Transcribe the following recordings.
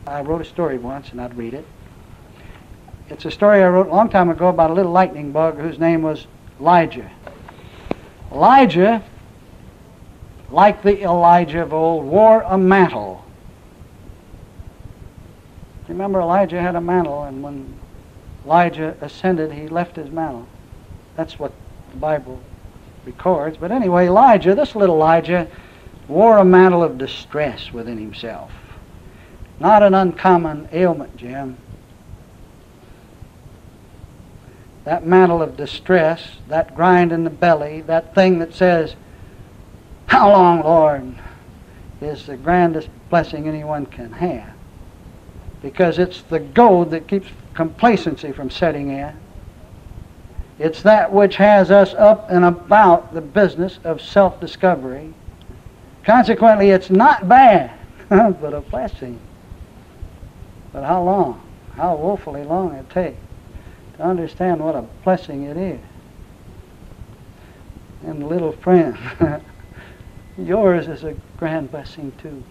I wrote a story once, and I'd read it. It's a story I wrote a long time ago about a little lightning bug whose name was Lijah. Lijah, like the Elijah of old, wore a mantle. Remember, Elijah had a mantle, and when Elijah ascended, he left his mantle. That's what the Bible records. But anyway, Lijah, this little Lijah, wore a mantle of distress within himself. Not an uncommon ailment, Jim. That mantle of distress, that grind in the belly, that thing that says, "How long, Lord?" is the grandest blessing anyone can have. Because it's the goad that keeps complacency from setting in. It's that which has us up and about the business of self-discovery. Consequently, it's not bad, but a blessing. But how long? How woefully long it takes to understand what a blessing it is. And little friend, yours is a grand blessing too.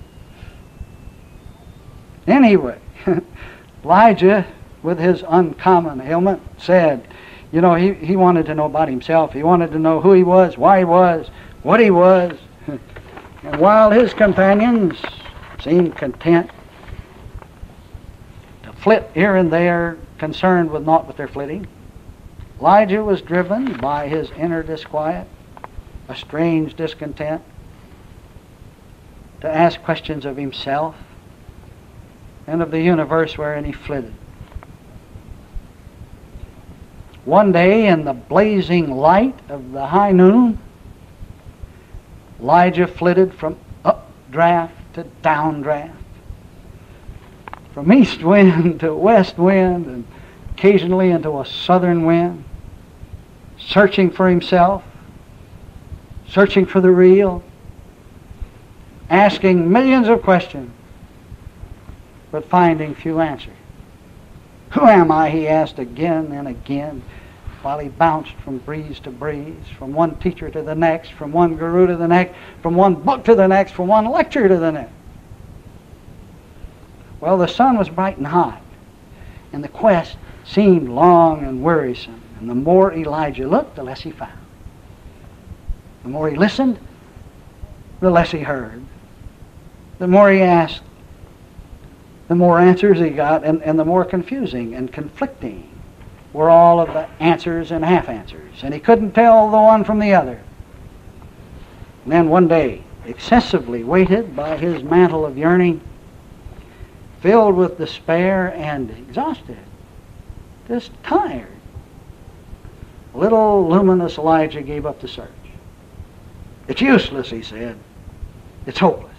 Anyway, Lijah, with his uncommon ailment, said, you know, he wanted to know about himself. He wanted to know who he was, why he was, what he was. And while his companions seemed content to flit here and there, concerned with naught but their flitting, Lijah was driven by his inner disquiet, a strange discontent, to ask questions of himself and of the universe wherein he flitted. One day, in the blazing light of the high noon, Lijah flitted from updraft to downdraft, from east wind to west wind, and occasionally into a southern wind, searching for himself, searching for the real, asking millions of questions, but finding few answers. Who am I, he asked again and again, while he bounced from breeze to breeze, from one teacher to the next, from one guru to the next, from one book to the next, from one lecture to the next. Well, the sun was bright and hot, and the quest seemed long and wearisome, and the more Elijah looked, the less he found. The more he listened, the less he heard. The more he asked, the more answers he got, and the more confusing and conflicting were all of the answers and half-answers, and he couldn't tell the one from the other. And then one day, excessively weighted by his mantle of yearning, filled with despair and exhausted, just tired, little luminous Lijah gave up the search. It's useless, he said. It's hopeless.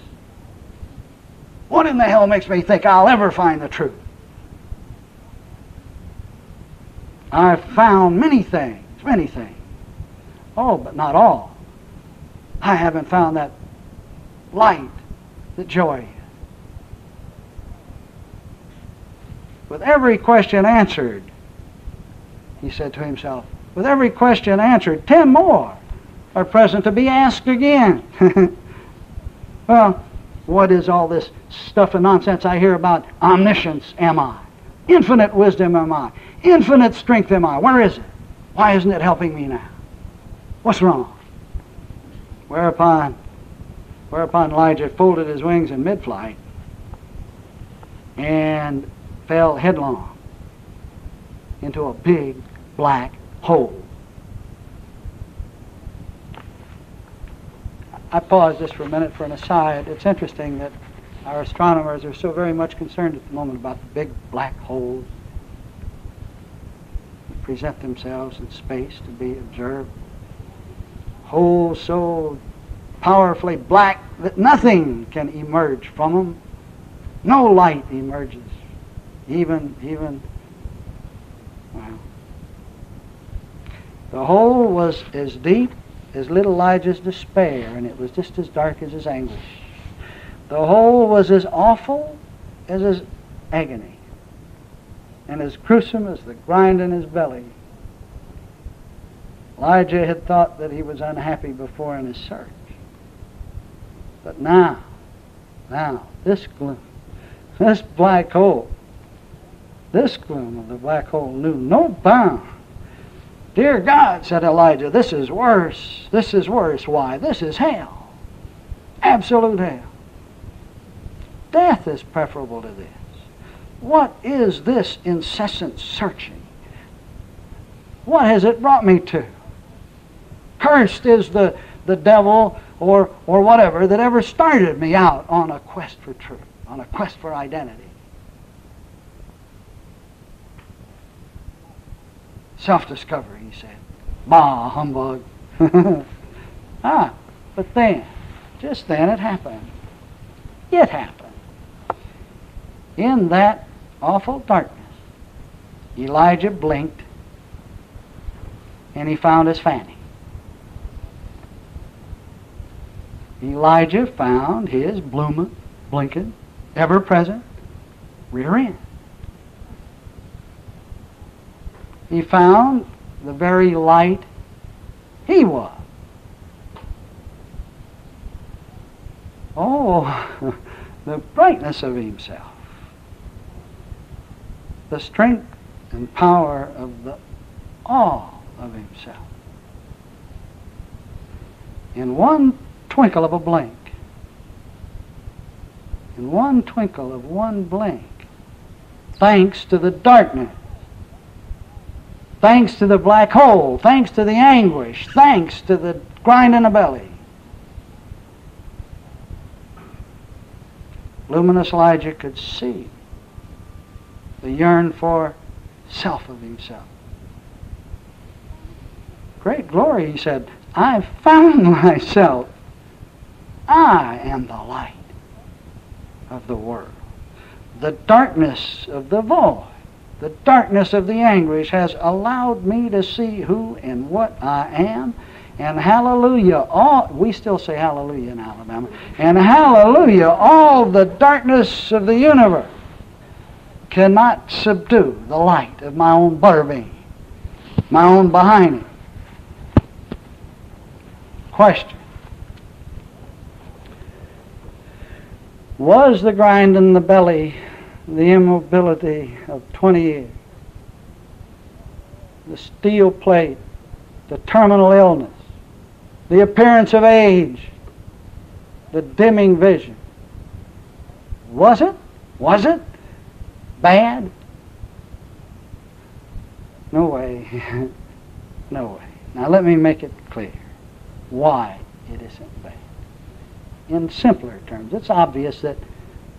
What in the hell makes me think I'll ever find the truth? I've found many things. Oh, but not all. I haven't found that light, that joy. With every question answered, he said to himself, with every question answered, 10 more are present to be asked again. Well, what is all this stuff and nonsense I hear about omniscience am I? Infinite wisdom am I? Infinite strength am I? Where is it? Why isn't it helping me now? What's wrong? Whereupon Lijah folded his wings in mid-flight and fell headlong into a big black hole. I pause this for a minute for an aside. It's interesting that our astronomers are so very much concerned at the moment about the big black holes that present themselves in space to be observed. Holes so powerfully black that nothing can emerge from them. No light emerges. Even, well. The hole was as deep as little Elijah's despair, and it was just as dark as his anguish. The hole was as awful as his agony, and as gruesome as the grind in his belly. Lijah had thought that he was unhappy before in his search. But now, this gloom, This black hole, this gloom of the black hole knew no bound. Dear God, said Elijah, this is worse. This is worse. Why? This is hell. Absolute hell. Death is preferable to this. What is this incessant searching? What has it brought me to? Cursed is the devil or whatever that ever started me out on a quest for truth, on a quest for identity. Self-discovery, he said. Bah, humbug. But then, just then it happened. It happened. In that awful darkness, Elijah blinked and he found his Fanny. Elijah found his blooming, blinking, ever-present rear end. He found the very light he was. Oh, the brightness of himself. The strength and power of the all of himself. In one twinkle of a blink, in one twinkle of one blink, thanks to the darkness, thanks to the black hole, thanks to the anguish, thanks to the grind in the belly, Luminous Elijah could see the yearn for self of himself. Great glory, he said, I've found myself. I am the light of the world. The darkness of the void, the darkness of the anguish has allowed me to see who and what I am. And hallelujah, we still say hallelujah in Alabama. And hallelujah, all the darkness of the universe cannot subdue the light of my own butterbean, my own behind it. Question. Was the grind in the belly the immobility of 20 years? The steel plate, the terminal illness, the appearance of age, the dimming vision. Was it? Was it bad? No way. No way. Now let me make it clear why it isn't bad. In simpler terms, it's obvious that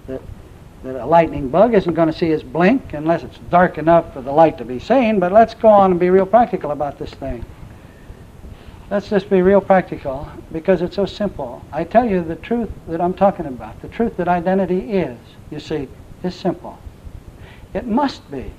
a lightning bug isn't going to see his blink unless it's dark enough for the light to be seen, but let's go on and be real practical about this thing. Let's just be real practical because it's so simple. I tell you the truth that I'm talking about, the truth that identity is, you see, is simple. It must be